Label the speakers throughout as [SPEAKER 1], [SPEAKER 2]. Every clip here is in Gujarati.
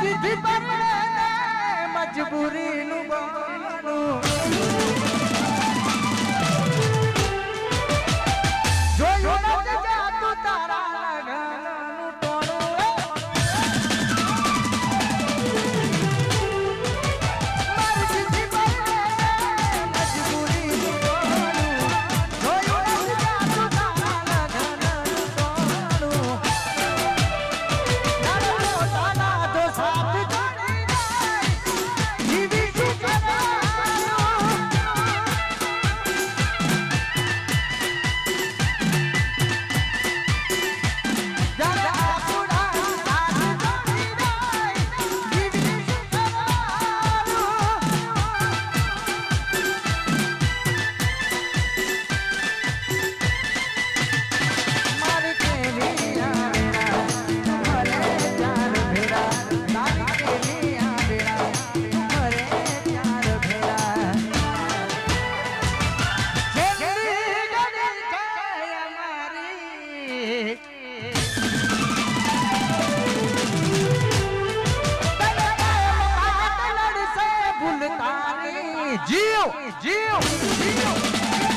[SPEAKER 1] જીધી પર મજબૂરી નું બહાનું જોયું નથી જાતું તારા લગનનું ટોણું મારી જીધી પર મજબૂરી નું બહાનું જોયું નથી જાતું તારા લગનનું ટોણું જીવ જીવ જીવ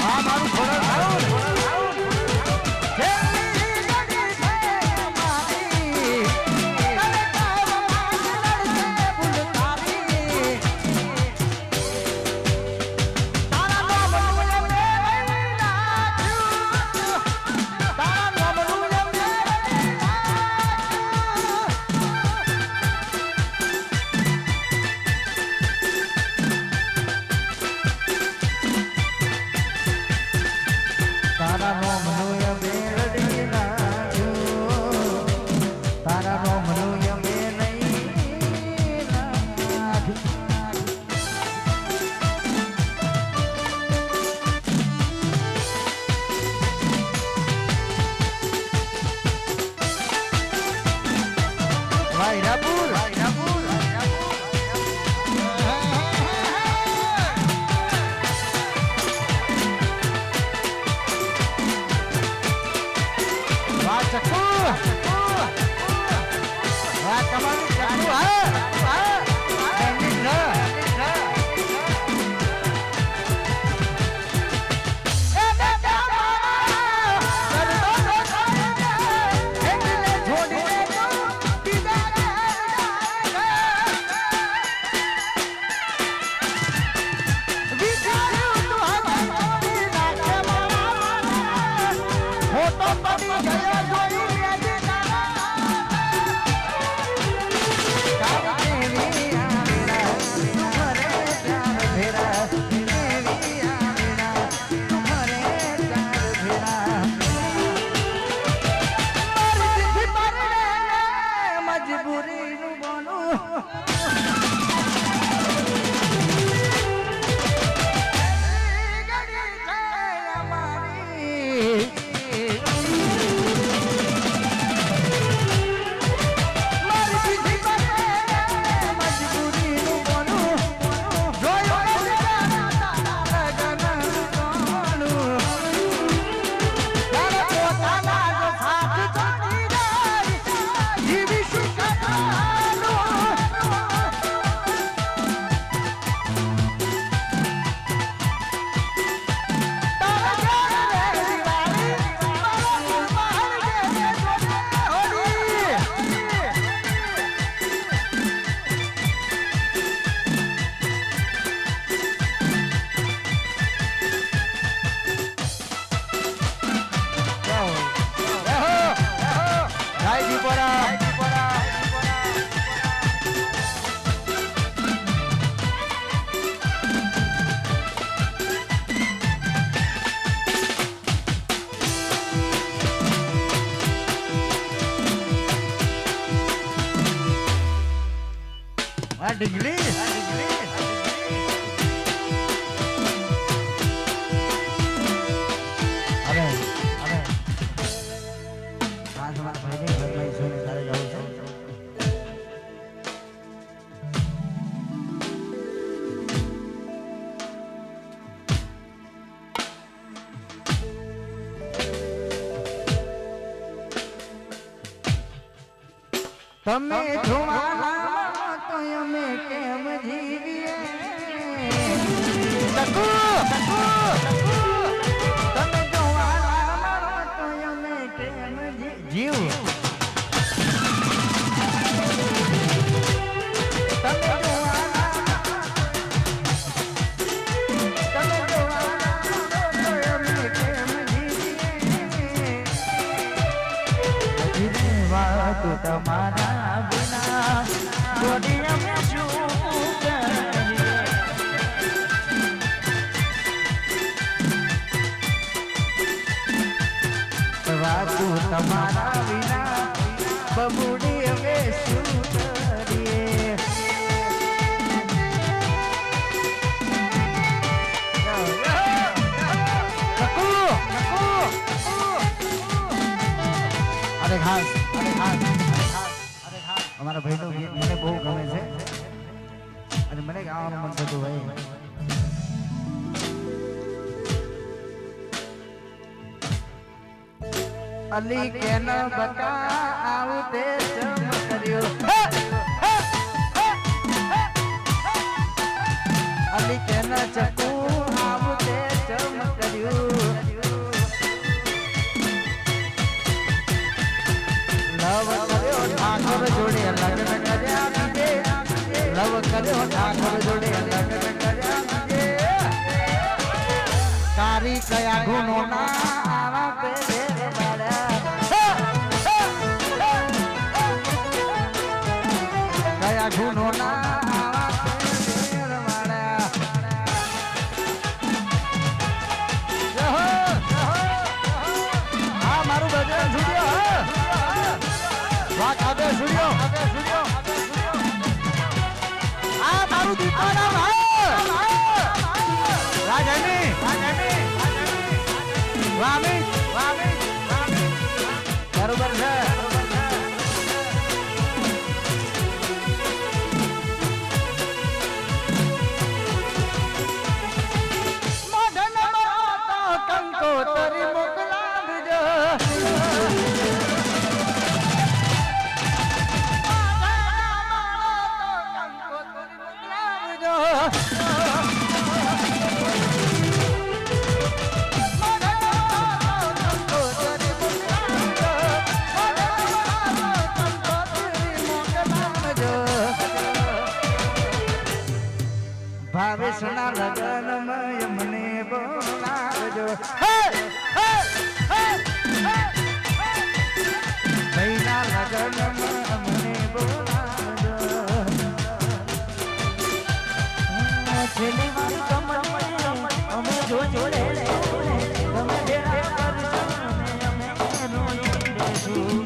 [SPEAKER 1] આ મારું ખોરાક ડિગ્રી અરે અરે આ તમારા ભાઈને ઘરમાં ઈશ્વરને તારે જવું છે તમે જોવાના તો અમે કેમ જીવીએ તમે જોવાના મારો તો અમે કેમ જીવ તમારા વિના ગોડી અમે શું કરીએ વાકુ તમારા વિના બબુડી અમે શું કરીએ અરે ખાસ અમારા ભાઈનું ગીત મને બહુ ગમે છે અને મને ગાવાનું મન થતું ભાઈ અલી કેન બકા આવું તે ચમ કર્યો અલી કેન ચકુ આવું તે ચમ કર્યું લવ કર્યો ઠાકોર જોડે લગ્ન કર્યા બીજે લવ કર્યો ઠાકોર જોડે લગ્ન કર્યા બીજે તારી કયા ગુનો ના આવા પેરે કયા ગુનો ના આવા પેરે હા મારું ભજન છૂટ્યો વાહ કાબે છૂટ્યો આ મારું દીપાના રાજની વામી બરોબર છે કંકોતરી મોકલાવજો ભાવેશના લગ્નમાં મને બોલાવજો ભાઈના લગ્નમાં મને બોલાવજો છેલ્લી વાર તમને અમે જોડે તમે ભેળા કરશો ને અમે રોઈ લેશું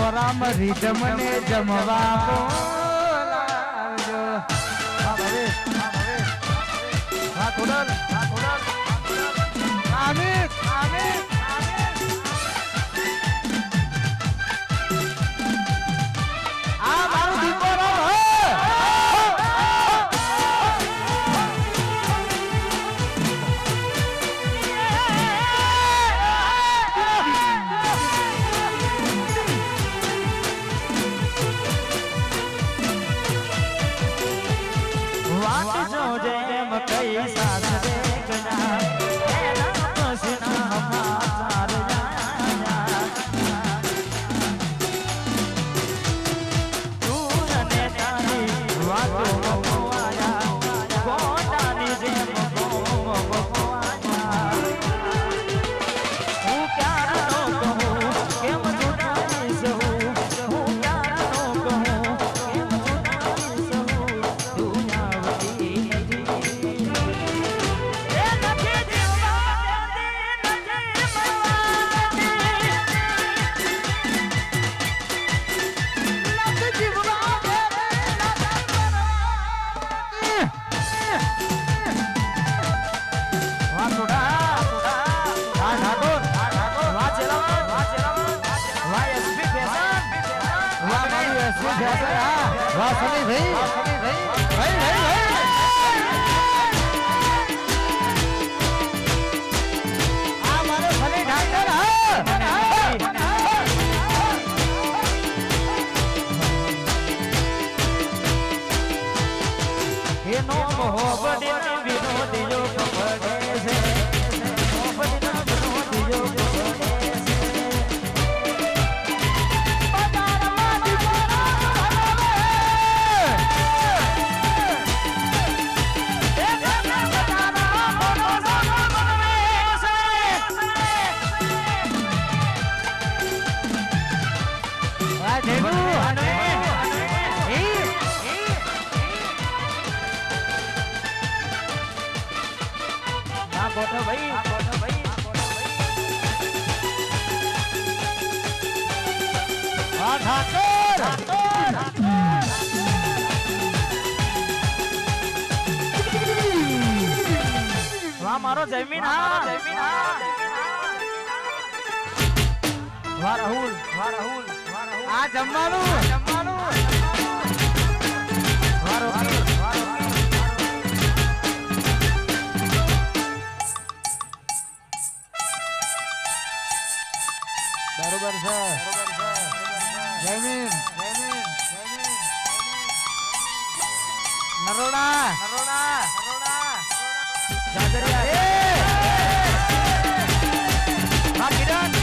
[SPEAKER 1] રામરી જમને જમવા બોલાવજો આ મારું દીપો કઈ સાસ શું છે વાહ સની ભાઈ આ મારો સની ડાક્ટર એનો મોહબ્બત વિનોદ જો પડે છે મોહબ્બત વિનોદ જો બોટો ભાઈ હા ઠાકોર વાહ મારો જમીન વાહ રાહુલ આ જમવાનું વાહ રોકી બરોબર છે જમીન નરોડા જાદરિયા હા કિરણ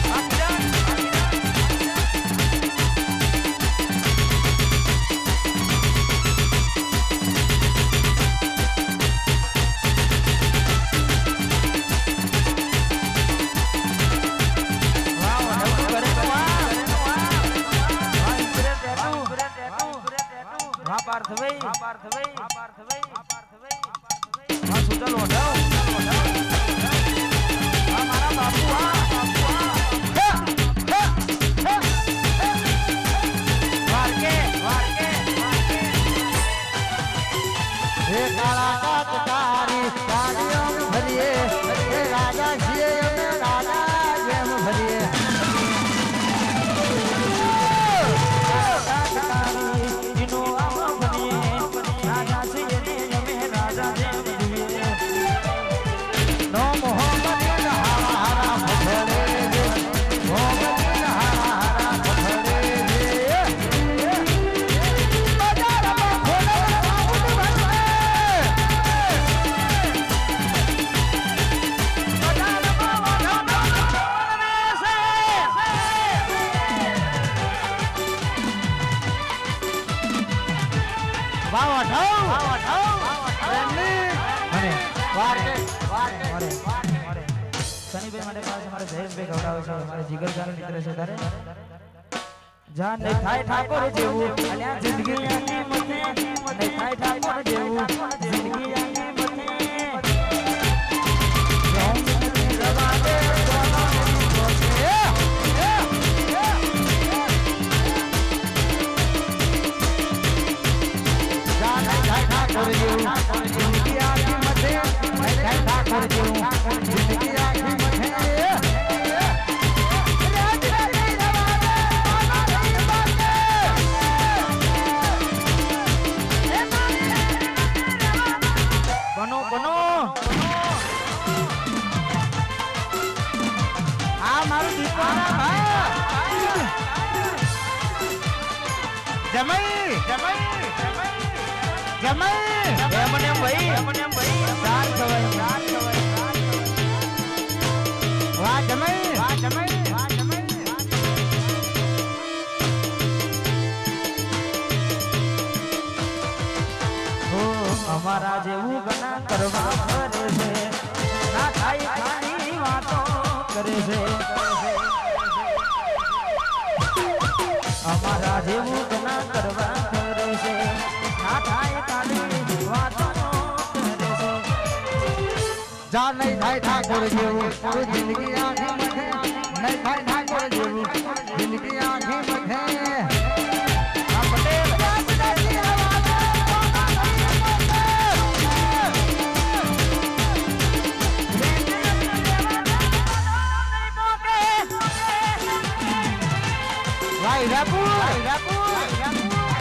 [SPEAKER 1] પાર્થભાઈ હા સુતલ ઓઢાવ હા મારા બાપુ વારકે હે કાળા કાક તારી તાળીઓ ભરીએ હે રાજા છીએ અમે રાજા જેમ ભરીએ જાન નહીં થાય ઠાકોર જેવું અલ્યા જિંદગી આની મથે નહીં થાય ઠાકોર જેવું જિંદગી આની મથે રવા દે જાન નહીં થાય ઠાકોર જેવું જિંદગી આની મથે નહીં થાય ઠાકોર જેવું જિંદગી આની મથે અમારા જેવું ગણા કરવા કરે છે ના થાય ખાલી વાતો કરે છે અમારા જેવું ગણા કરવા કરે છે ના થાય ખાલી વાતો કરે છે જા નહીં થાય ઠાકોર જેવું જિંદગી આખી મથે નહીં થાય ઠાકોર જેવું જિંદગી આખી મથે આ પટેલ Rapu.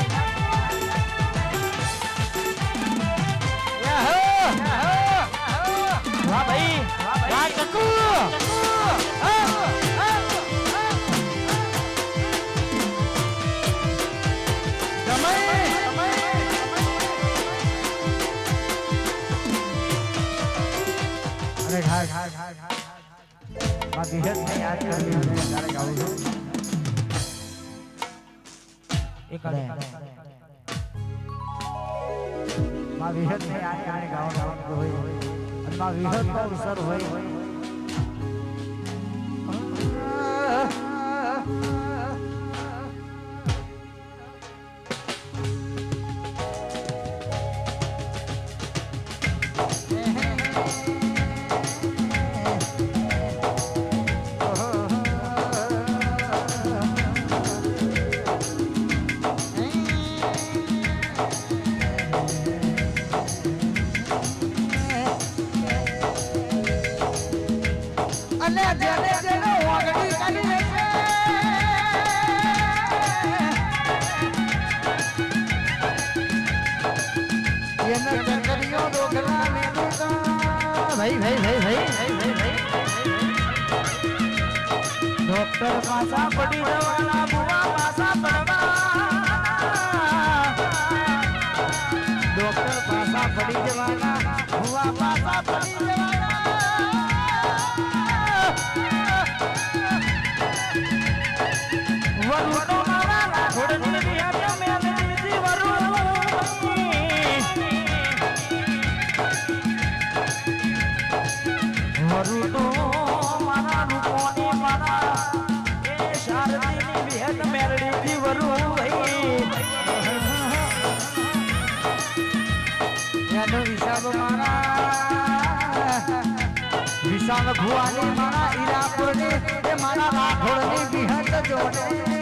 [SPEAKER 1] ડોક્ટર પાસા પડી જવાના બુવા પાસા પડવા ડોક્ટર પાસા પડી જવાના બુવા પાસા પડી જવાના વરુડો મારા ઘોડની બિહાર મેં દીધી વરુડો મારા રૂપોની મારા એ શારદીની બિહાર મેરડીથી વરુ એનો હિસાબ મારા વિશાલ ભુવાની મારા ઈરાપુરની એ મારા રાઠોડની બિહાર જોડે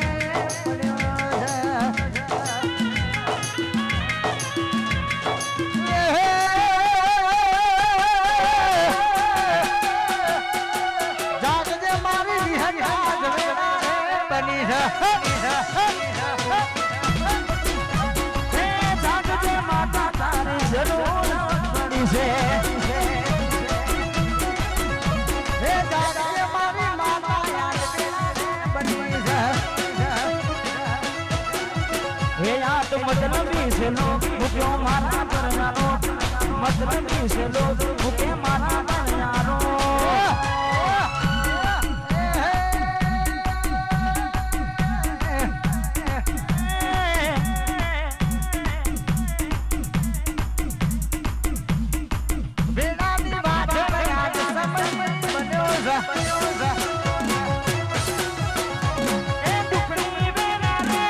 [SPEAKER 1] મતલબી છે લોગ ભૂખ્યો મારા પરણાનો મતલબી છે લોગ ભૂખે મારા પરણાનો વેલાની વાત આજ સમય બન્યો એ ટુકડી વેલા રે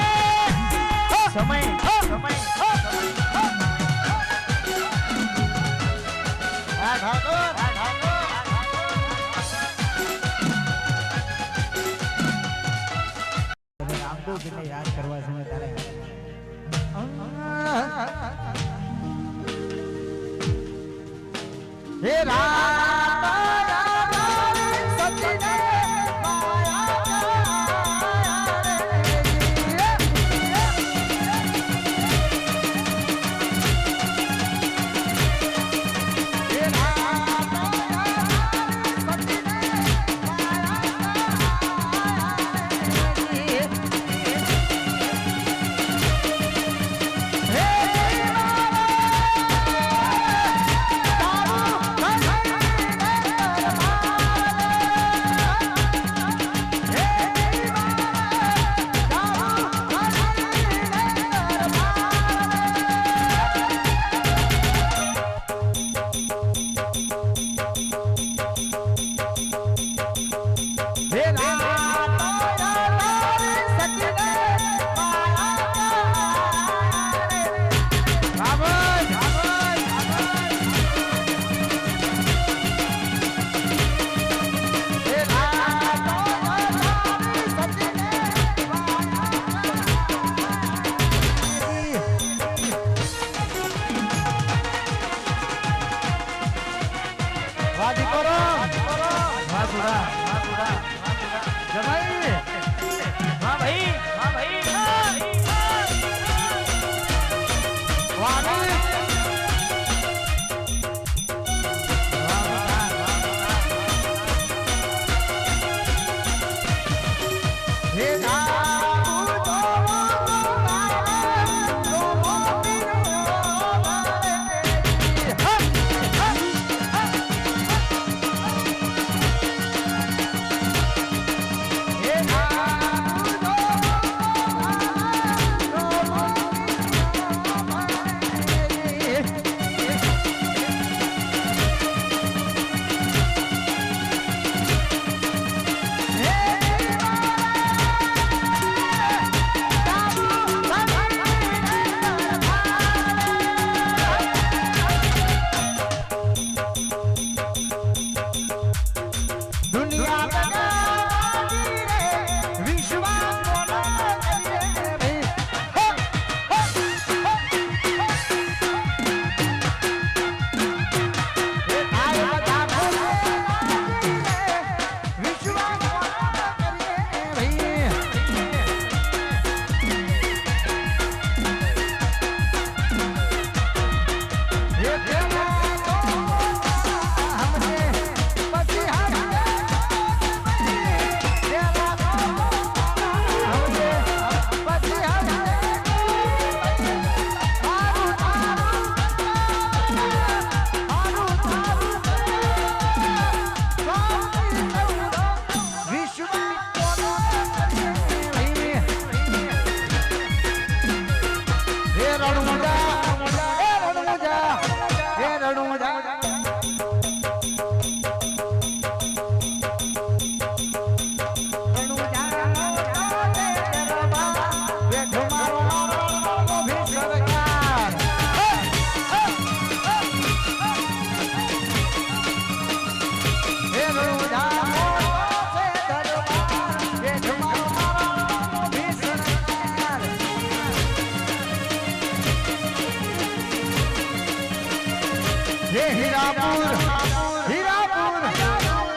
[SPEAKER 1] સમય યાદ કરવા છે તારે હે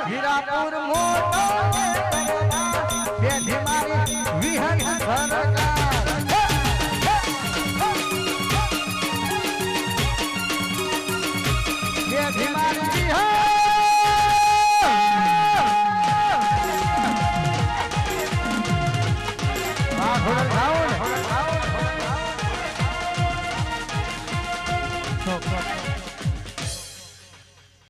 [SPEAKER 1] હીરાપુર મોટો બેઠી મારી